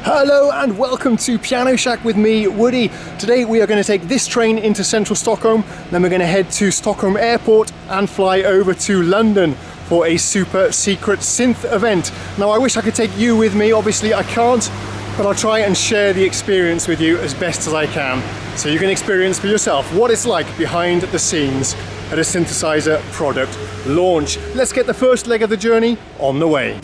Hello and welcome to Piano Shack with me, Woody. Today we are going to take this train into central Stockholm, then we're going to head to Stockholm Airport and fly over to London for a super secret synth event. Now I wish I could take you with me, obviously I can't, but I'll try and share the experience with you as best as I can, so you can experience for yourself what it's like behind the scenes at a synthesizer product launch. Let's get the first leg of the journey on the way.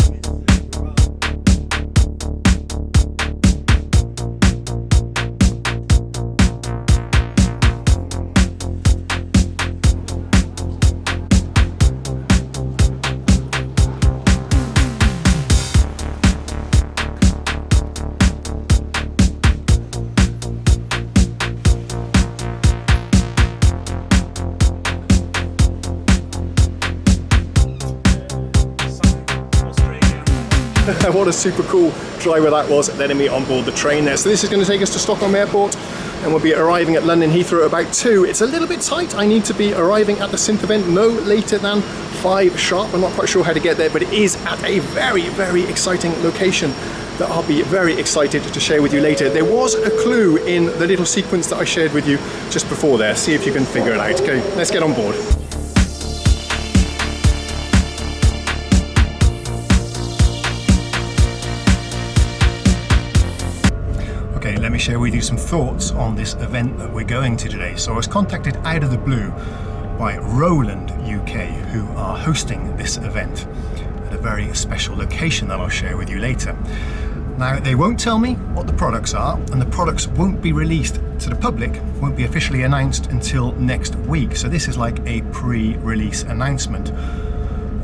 What a super cool driver that was, letting me on board the train there. So this is going to take us to Stockholm Airport and we'll be arriving at London Heathrow at about 2. It's a little bit tight. I need to be arriving at the synth event no later than 5 sharp. I'm not quite sure how to get there, but it is at a very, very exciting location that I'll be very excited to share with you later. There was a clue in the little sequence that I shared with you just before there. See if you can figure it out. Okay, let's get on board. Okay, let me share with you some thoughts on this event that we're going to today. So I was contacted out of the blue by Roland UK, who are hosting this event at a very special location that I'll share with you later. Now, they won't tell me what the products are, and the products won't be released to the public, won't be officially announced until next week. So this is like a pre-release announcement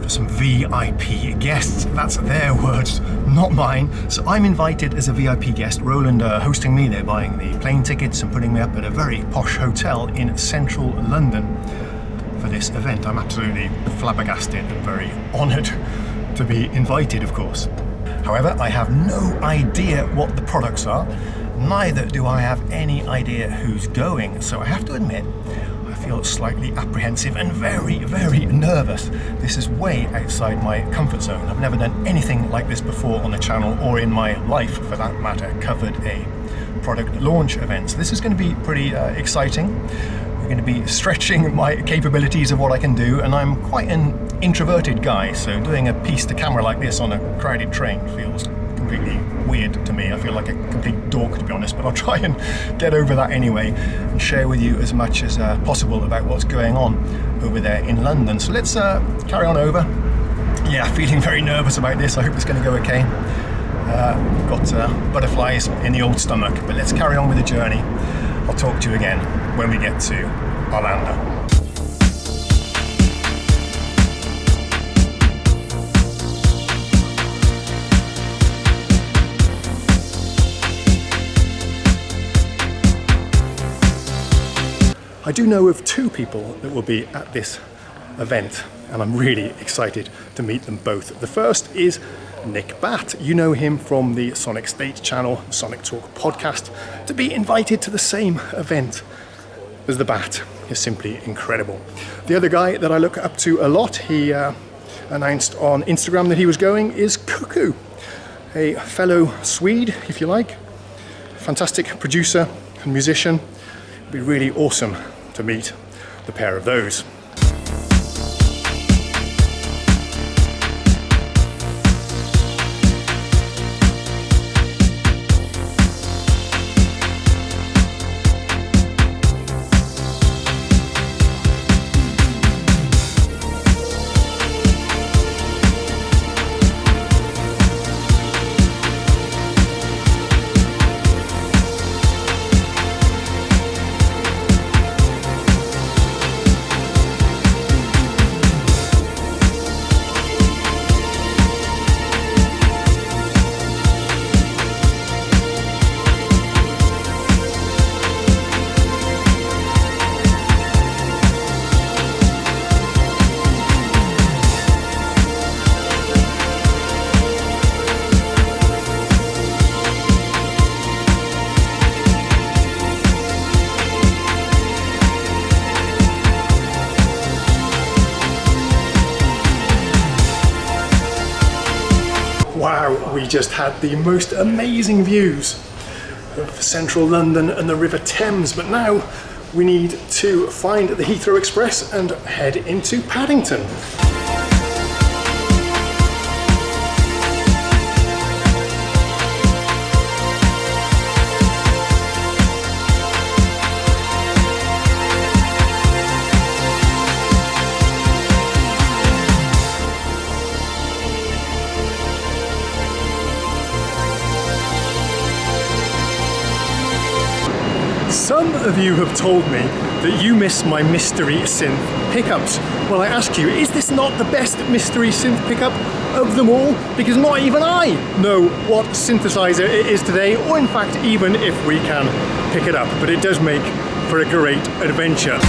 for some VIP guests. That's their words, not mine. So I'm invited as a VIP guest. Roland hosting me. They're buying the plane tickets and putting me up at a very posh hotel in central London for this event. I'm absolutely flabbergasted and very honoured to be invited, of course. However, I have no idea what the products are. Neither do I have any idea who's going. So I have to admit, I feel slightly apprehensive and very, very nervous. This is way outside my comfort zone. I've never done anything like this before on the channel, or in my life for that matter, covered a product launch event. So this is going to be pretty exciting. We're going to be stretching my capabilities of what I can do, and I'm quite an introverted guy, so doing a piece to camera like this on a crowded train feels completely weird to me. I feel like a complete dork, to be honest, but I'll try and get over that anyway and share with you as much as possible about what's going on over there in London. So let's carry on over. Yeah, feeling very nervous about this. I hope it's going to go okay. Got butterflies in the old stomach, but let's carry on with the journey. I'll talk to you again when we get to Orlando. I do know of 2 people that will be at this event, and I'm really excited to meet them both. The first is Nick Batt. You know him from the Sonic State channel, Sonic Talk podcast. To be invited to the same event as the Bat is simply incredible. The other guy that I look up to a lot, he announced on Instagram that he was going, is Cuckoo, a fellow Swede, if you like. Fantastic producer and musician. It'd be really awesome to meet the pair of those. we just had the most amazing views of central London and the River Thames, but now we need to find the Heathrow Express and head into Paddington. Some of you have told me that you miss my mystery synth pickups. Well, I ask you, is this not the best mystery synth pickup of them all? Because not even I know what synthesizer it is today, or in fact, even if we can pick it up. But it does make for a great adventure.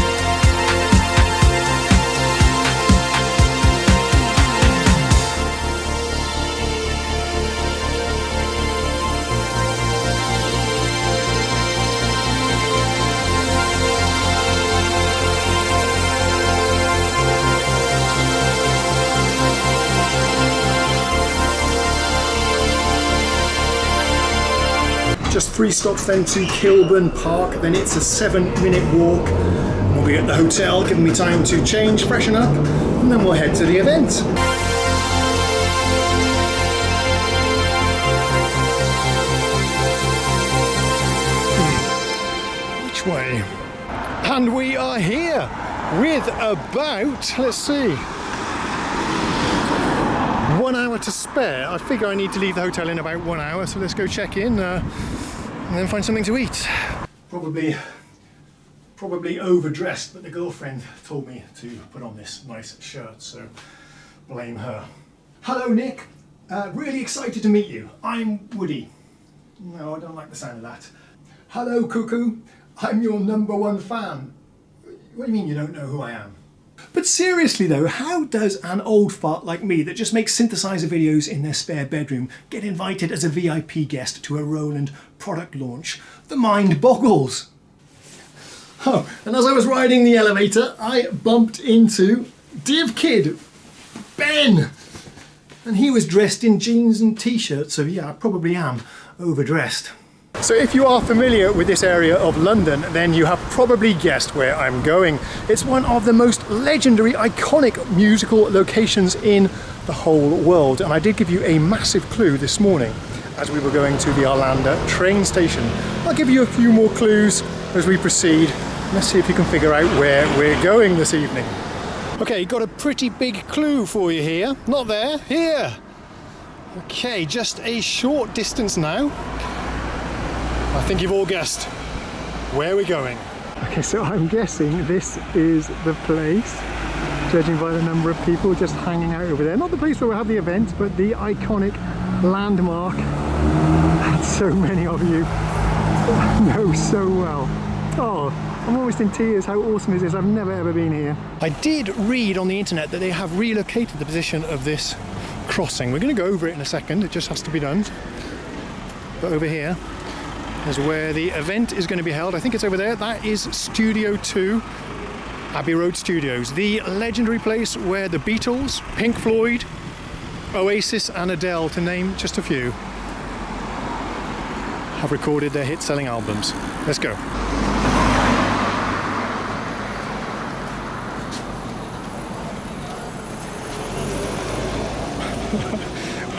Just 3 stops then to Kilburn Park, then it's a 7-minute walk. We'll be at the hotel, giving me time to change, freshen up, and then we'll head to the event. Which way? And we are here with about, let's see, 1 hour to spare. I figure I need to leave the hotel in about 1 hour, so let's go check in and then find something to eat. Probably overdressed, but the girlfriend told me to put on this nice shirt, so blame her. Hello Nick, really excited to meet you. I'm Woody. No, I don't like the sound of that. Hello Cuckoo, I'm your #1 fan. What do you mean you don't know who I am? But seriously though, how does an old fart like me that just makes synthesizer videos in their spare bedroom get invited as a VIP guest to a Roland product launch? The mind boggles. Oh, and as I was riding the elevator, I bumped into Div Kid, Ben. And he was dressed in jeans and t-shirts, so yeah, I probably am overdressed. So if you are familiar with this area of London, then you have probably guessed where I'm going. It's one of the most legendary, iconic musical locations in the whole world. And I did give you a massive clue this morning as we were going to the Arlanda train station. I'll give you a few more clues as we proceed. Let's see if you can figure out where we're going this evening. Okay, got a pretty big clue for you here. Not there, here. Okay, just a short distance now. I think you've all guessed where we're going. Okay, so I'm guessing this is the place, judging by the number of people just hanging out over there. Not the place where we have the event, but the iconic landmark that so many of you know so well. Oh, I'm almost in tears. How awesome is this? I've never ever been here. I did read on the internet that they have relocated the position of this crossing. We're going to go over it in a second, it just has to be done. But over here is where the event is going to be held. I think it's over there. That is Studio 2, Abbey Road Studios, the legendary place where the Beatles, Pink Floyd, Oasis and Adele, to name just a few, have recorded their hit-selling albums. Let's go.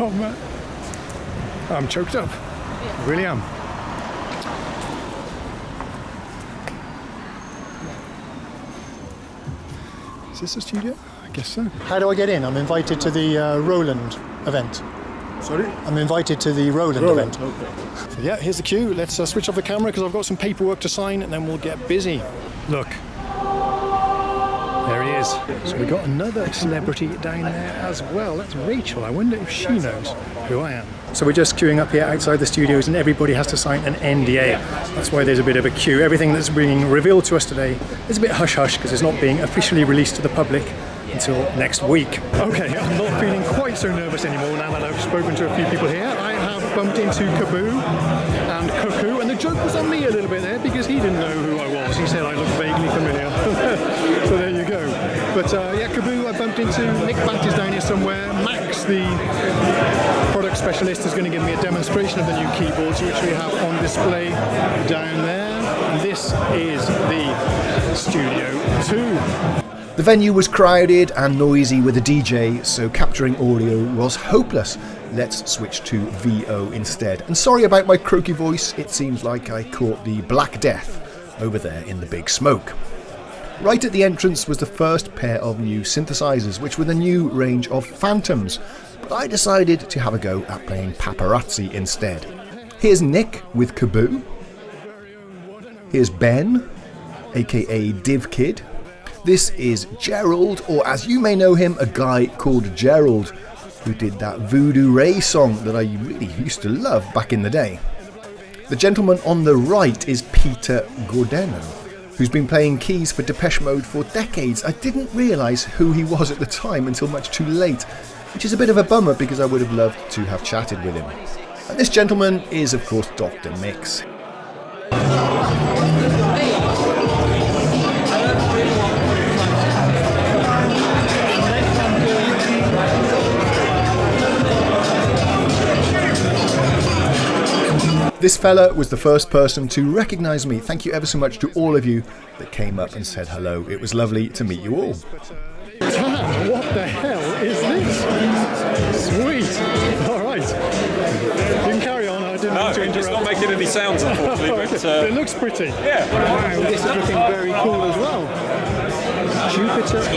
Oh man, I'm choked up. I really am. Is this a studio? I guess so. How do I get in? I'm invited to the Roland event. Sorry? I'm invited to the Roland event. Okay. So yeah, here's the queue. Let's switch off the camera because I've got some paperwork to sign and then we'll get busy. Look. There he is. So we got another celebrity down there as well. That's Rachel. I wonder if she knows who I am. So we're just queuing up here outside the studios and everybody has to sign an NDA. That's why there's a bit of a queue. Everything that's being revealed to us today is a bit hush-hush because it's not being officially released to the public until next week. Okay, I'm not feeling quite so nervous anymore now that I've spoken to a few people here. I have bumped into Kaboo and Cuckoo, and the joke was on me a little bit there because he didn't know who I was. He said I looked vaguely familiar. So there you go. But yeah, Kaboo, I bumped into Nick Batt is down here somewhere. Max, the product specialist, is going to give me a demonstration of the new keyboards, which we have on display down there. And this is the Studio 2. The venue was crowded and noisy with a DJ, so capturing audio was hopeless. Let's switch to VO instead. And sorry about my croaky voice, it seems like I caught the Black Death over there in the big smoke. Right at the entrance was the first pair of new synthesizers, which were the new range of Phantoms, but I decided to have a go at playing Paparazzi instead. Here's Nick with Kaboo. Here's Ben, aka Div Kid. This is Gerald, or as you may know him, a guy called Gerald, who did that Voodoo Ray song that I really used to love back in the day. The gentleman on the right is Peter Gordeno, who's been playing keys for Depeche Mode for decades. I didn't realise who he was at the time until much too late, which is a bit of a bummer because I would have loved to have chatted with him. And this gentleman is of course Dr. Mix. This fella was the first person to recognise me. Thank you ever so much to all of you that came up and said hello. It was lovely to meet you all. Damn, what the hell is this? Sweet. All right. You can carry on. I didn't want to interrupt. It's not making any sounds, unfortunately. But, it looks pretty. Yeah. Wow, this is looking very cool as well. Jupiter X.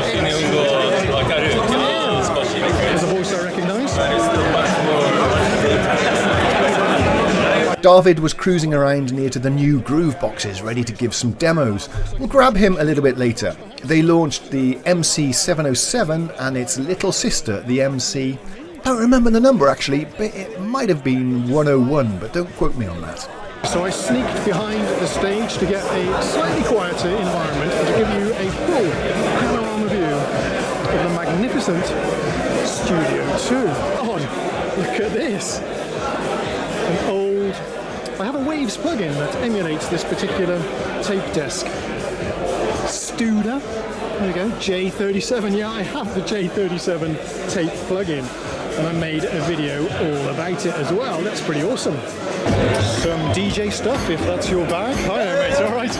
There's a voice I recognise. David was cruising around near to the new Grooveboxes, ready to give some demos. We'll grab him a little bit later. They launched the MC 707 and its little sister, the MC... I don't remember the number actually, but it might have been 101, but don't quote me on that. So I sneaked behind the stage to get a slightly quieter environment and to give you a full panorama view of the magnificent Studio 2. God, look at this. An old... I have a Waves plugin that emulates this particular tape desk. Studer. There we go, J37. Yeah, I have the J37 tape plugin. And I made a video all about it as well. That's pretty awesome. Some DJ stuff, if that's your bag. Hi there, mate. All right.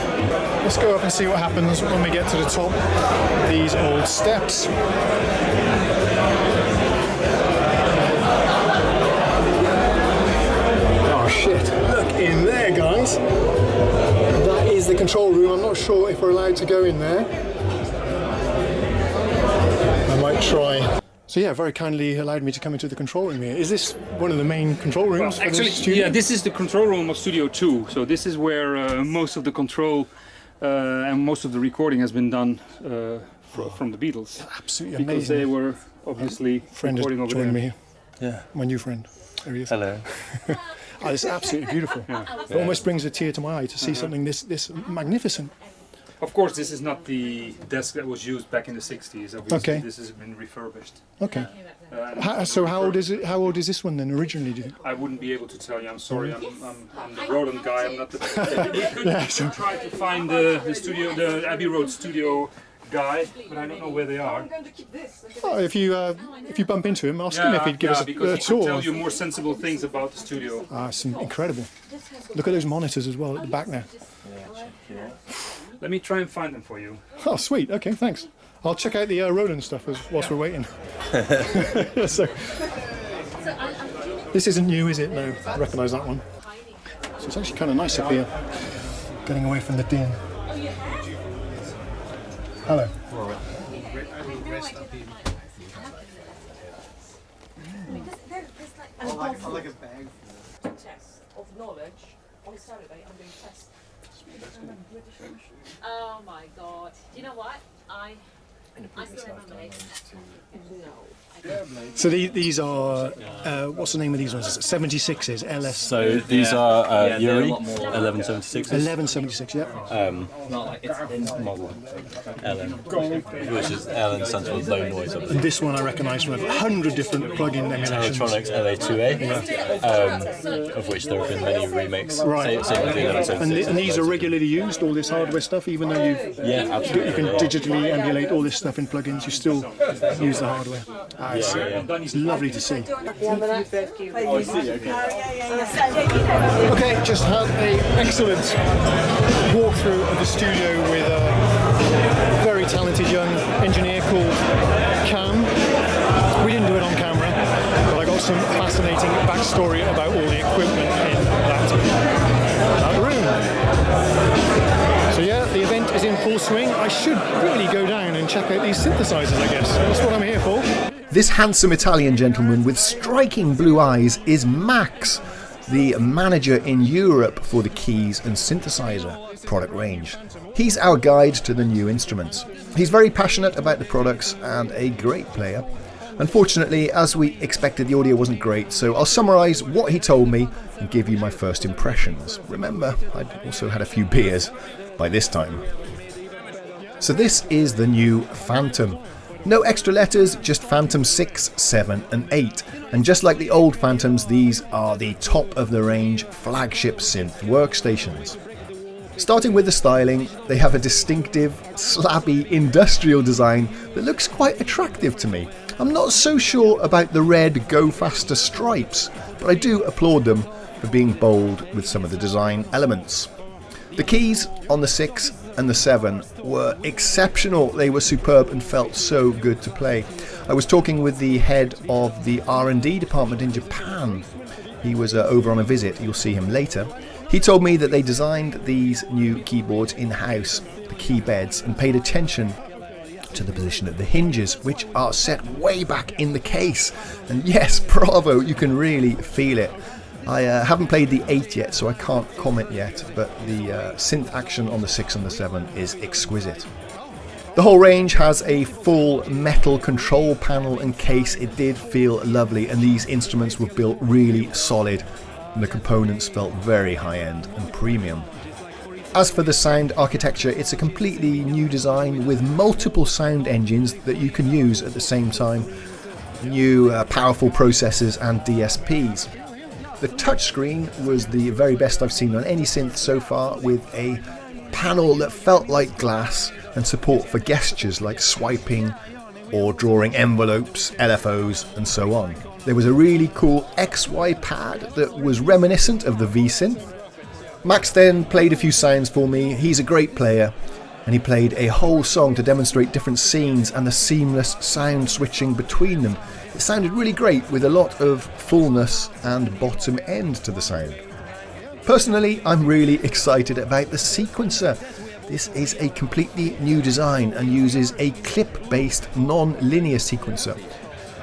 Let's go up and see what happens when we get to the top of these old steps. Oh shit! Look in there, guys. That is the control room. I'm not sure if we're allowed to go in there. I might try. So yeah, very kindly allowed me to come into the control room here. Is this one of the main control rooms for the studio? Yeah, this is the control room of Studio 2. So this is where most of the control and most of the recording has been done from the Beatles. Absolutely because amazing. They were obviously recording over there. Me here. Yeah, my new friend. There he is. Hello. Oh, it's absolutely beautiful. Yeah. It almost brings a tear to my eye to see something this magnificent. Of course, this is not the desk that was used back in the 60s. Obviously, okay. This has been refurbished. Okay. So how old is it? How old is this one then originally? Do you think? I wouldn't be able to tell you. I'm sorry. I'm the Roland guy. I'm not the. We could try to find the studio, the Abbey Road Studio guy, but I don't know where they are. Oh, if you bump into him, ask him if he'd give us a tour. Because he can tell you more sensible things about the studio. Ah, it's incredible. Look at those monitors as well at the back there. Let me try and find them for you. Oh, sweet. Okay, thanks. I'll check out the Roland stuff whilst we're waiting. So, this isn't new, is it? No, I recognise that one. So it's actually kind of nice up here, getting away from the din. Hello. I like a bag. Tests of knowledge on Saturday. I'm doing tests. Oh my god! Do you know what? I still remember it. No, I So these are, what's the name of these ones? 76s, LS. So these are Yuri 1176s. 1176, yeah. Model LN, which is LN stands for low noise. And this one I recognise from 100 different plug-in emulations. Electronics LA2A, of which there have been many remakes. Right. Same with the 1176. And these are regularly used, all this hardware stuff, even though you can digitally emulate all this stuff in plugins, you still use the hardware. It's lovely to see. Okay, just had an excellent walkthrough of the studio with a very talented young engineer called Cam. We didn't do it on camera, but I got some fascinating backstory about all the equipment in that room. So yeah, the event is in full swing. I should really go down and check out these synthesizers, I guess. That's what I'm here for. This handsome Italian gentleman with striking blue eyes is Max, the manager in Europe for the keys and synthesizer product range. He's our guide to the new instruments. He's very passionate about the products and a great player. Unfortunately, as we expected, the audio wasn't great, so I'll summarise what he told me and give you my first impressions. Remember, I'd also had a few beers by this time. So this is the new Phantom. No extra letters, just Phantom 6, 7 and 8. And just like the old Phantoms, these are the top of the range flagship synth workstations. Starting with the styling, they have a distinctive, slabby industrial design that looks quite attractive to me. I'm not so sure about the red Go Faster stripes, but I do applaud them for being bold with some of the design elements. The keys on the 6 and the 7 were exceptional. They were superb and felt so good to play. I was talking with the head of the R&D department in Japan. He was over on a visit, you'll see him later. He told me that they designed these new keyboards in-house, the key beds, and paid attention to the position of the hinges, which are set way back in the case. And yes, bravo, you can really feel it. I haven't played the 8 yet, so I can't comment yet, but the synth action on the 6 and the 7 is exquisite. The whole range has a full metal control panel and case. It did feel lovely, and these instruments were built really solid, and the components felt very high-end and premium. As for the sound architecture, it's a completely new design with multiple sound engines that you can use at the same time, new powerful processors and DSPs. The touchscreen was the very best I've seen on any synth so far, with a panel that felt like glass and support for gestures like swiping or drawing envelopes, LFOs and so on. There was a really cool XY pad that was reminiscent of the V-Synth. Max then played a few sounds for me. He's a great player, and he played a whole song to demonstrate different scenes and the seamless sound switching between them. It sounded really great with a lot of fullness and bottom end to the sound. Personally, I'm really excited about the sequencer. This is a completely new design and uses a clip-based non-linear sequencer,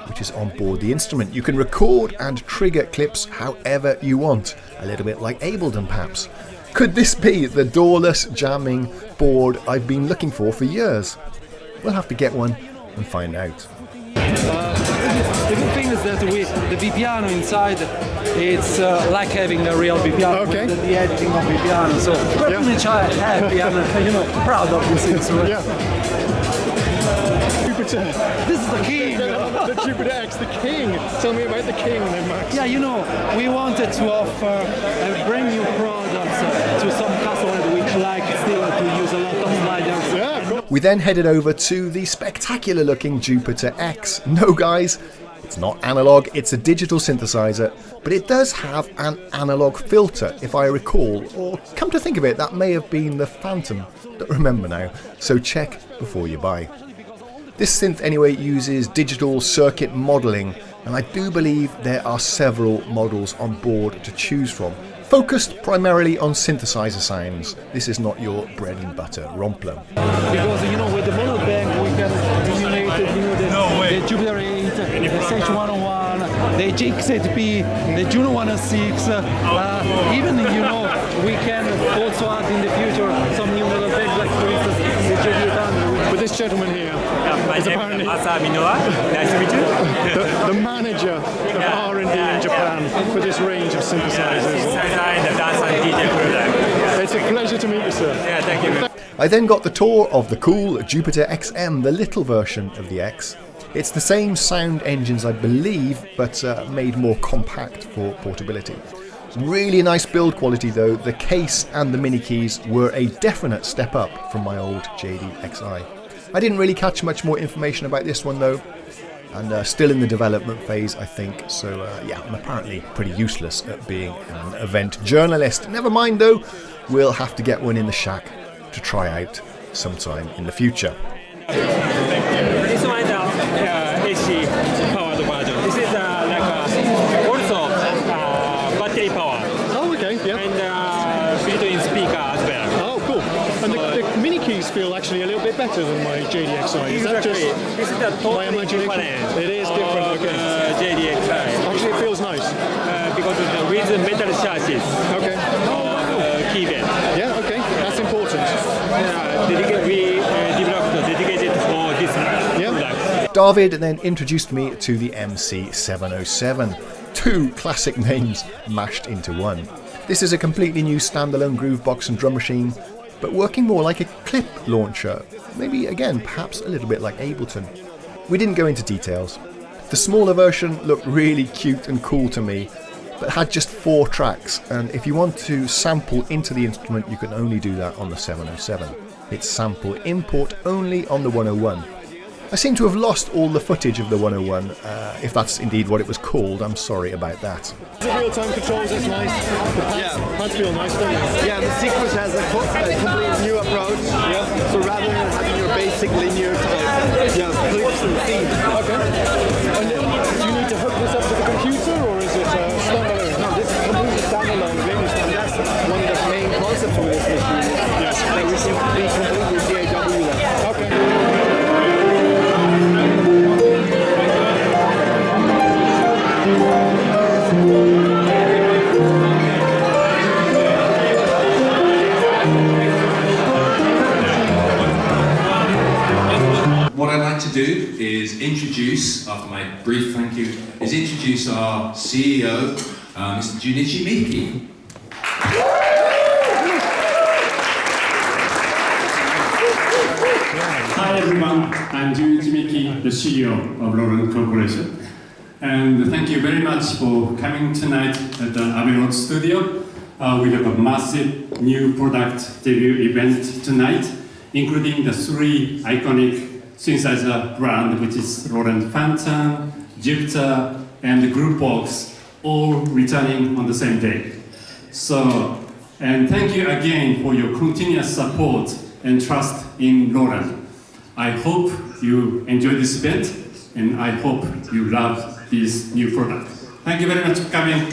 which is on board the instrument. You can record and trigger clips however you want, a little bit like Ableton perhaps. Could this be the doorless jamming board I've been looking for years? We'll have to get one and find out. The good thing is that the V-piano inside, it's like having a real V-piano, okay, with the editing of V-piano. So we're pretty much happy and proud of this instrument. Yeah. Jupiter. This is the king. The Jupiter X, the king. Tell me about the king then, Max. Yeah, we wanted to offer a brand new product to some customers which like still to use a lot of sliders. Yeah, cool. We then headed over to the spectacular looking Jupiter X. No guys, it's not analog, it's a digital synthesizer, but it does have an analog filter, if I recall, or come to think of it, that may have been the Phantom. Don't remember now, so check before you buy. This synth anyway uses digital circuit modelling, and I do believe there are several models on board to choose from, focused primarily on synthesizer sounds. This is not your bread and butter rompler. Because with the model bank we can emulate the Jupiter 8, the SH101, the X8P, the Juno 106, even we can also add in the future some new model banks, like for instance the J800. But this gentleman here My is name apparently is Masa Minoa. Nice to meet you. the manager of R&D in Japan for this range of synthesizers. Synthesizer in the dance and DJ product. It's a pleasure to meet you, sir. Yeah, thank you. I then got the tour of the cool JUPITER Xm, the little version of the X. It's the same sound engines, I believe, but made more compact for portability. Really nice build quality though. The case and the mini keys were a definite step up from my old JD Xi. I didn't really catch much more information about this one though, and still in the development phase I think, so yeah, I'm apparently pretty useless at being an event journalist. Never mind though, we'll have to get one in the shack to try out sometime in the future. This one is AC powered version. This is also battery power. Oh, okay, yeah. And built-in speaker as well. Oh, cool. And the mini keys feel actually a little bit better than my JD Xi. Is that just this is the totally my imagination? different. It is different, okay. JD Xi. Actually, it feels nice. Because with metal chassis. Okay. Keyboard. Yeah, okay. That's important. We developed dedicated for this product. David then introduced me to the MC707. Two classic names mashed into one. This is a completely new standalone Groovebox and drum machine, but working more like a clip launcher. Maybe again, perhaps a little bit like Ableton. We didn't go into details. The smaller version looked really cute and cool to me, but had just 4 tracks, and if you want to sample into the instrument you can only do that on the 707. It's sample import only on the 101. I seem to have lost all the footage of the 101, if that's indeed what it was called. I'm sorry about that. The real-time controls is nice. The pads feel nice, don't they? Yeah, the sequence has a completely new approach. Yeah. So rather than having your basic linear type, you have clips and themes. Okay. And do you need to hook this up to the computer, or is it standalone? No, this is completely standalone. And that's one of the main concepts with this machine. Yes. That we can be completely DAW there. Okay. What I'd like to do is introduce, after my brief thank you, is introduce our CEO, Mr. Junichi Miki. Hi everyone, I'm Junichi Miki, the CEO of Roland Corporation. And thank you very much for coming tonight at the Abbey Road Studio. We have a massive new product debut event tonight, including the 3 iconic synthesizer brand, which is Roland Phantom, JUPITER, and the Groovebox, all returning on the same day. So, and thank you again for your continuous support and trust in Roland. I hope you enjoy this event, and I hope you love this new product. Thank you very much for coming.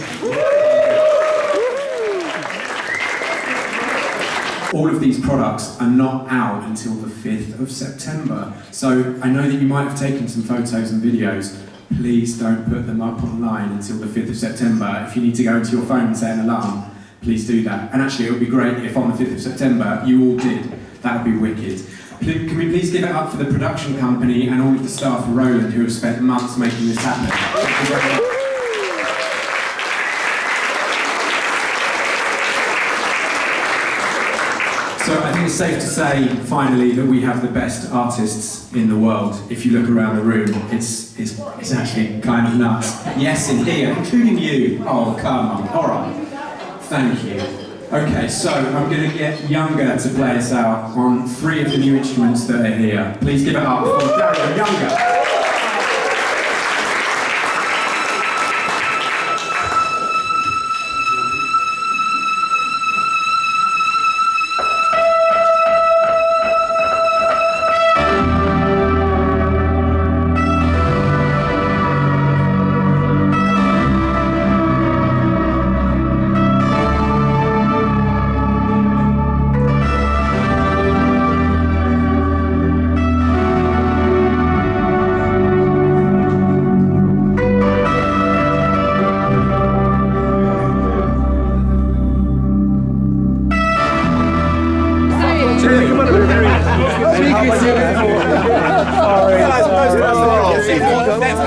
All of these products are not out until the 5th of September. So I know that you might have taken some photos and videos. Please don't put them up online until the 5th of September. If you need to go into your phone and set an alarm, please do that. And actually it would be great if on the 5th of September you all did. That would be wicked. Can we please give it up for the production company and all of the staff of Roland who have spent months making this happen. So I think it's safe to say, finally, that we have the best artists in the world. If you look around the room, it's actually kind of nuts. Yes, in here, including you. Oh, come on. All right. Thank you. Okay, so I'm going to get Younger to play us out on 3 of the new instruments that are here. Please give it up for Dario Younger.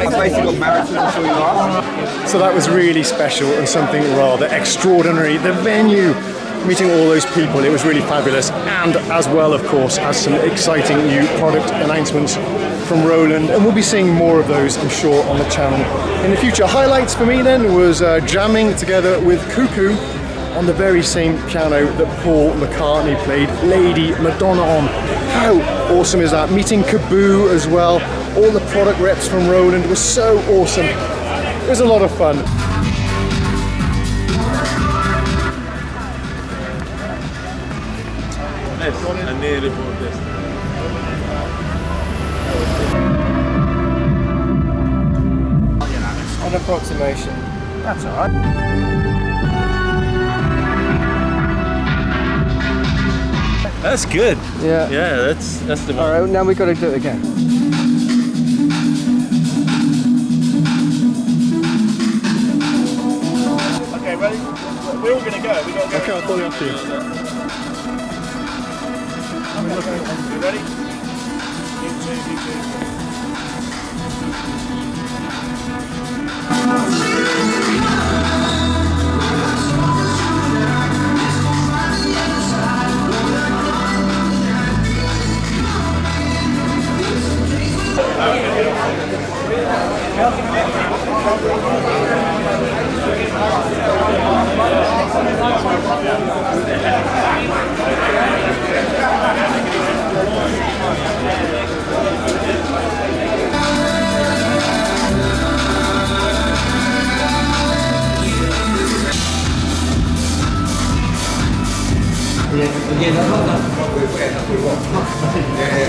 basically got married to them, so you are. So that was really special and something rather extraordinary. The venue, meeting all those people, it was really fabulous. And as well, of course, as some exciting new product announcements from Roland. And we'll be seeing more of those, I'm sure, on the channel in the future. Highlights for me then was jamming together with Cuckoo on the very same piano that Paul McCartney played Lady Madonna on. How awesome is that? Meeting Kaboo as well. All the product reps from Roland was so awesome. It was a lot of fun. An approximation. That's alright. That's good. Yeah. Yeah, that's the one. Alright, now we've got to do it again. Okay, ready? We're all gonna go. We gotta go. Okay, I'll call you after you. You ready?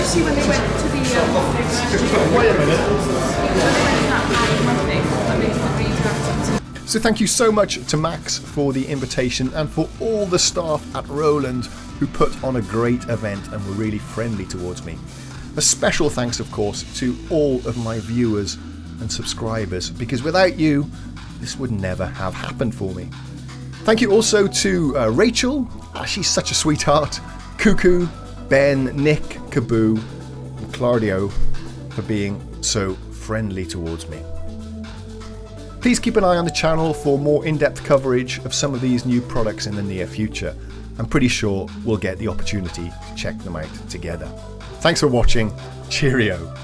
See when they went to the Wait a minute. So thank you so much to Max for the invitation and for all the staff at Roland who put on a great event and were really friendly towards me. A special thanks, of course, to all of my viewers and subscribers, because without you, this would never have happened for me. Thank you also to Rachel, she's such a sweetheart, Cuckoo, Ben, Nick, Kaboo, and Claudio for being so friendly towards me. Please keep an eye on the channel for more in-depth coverage of some of these new products in the near future. I'm pretty sure we'll get the opportunity to check them out together. Thanks for watching. Cheerio.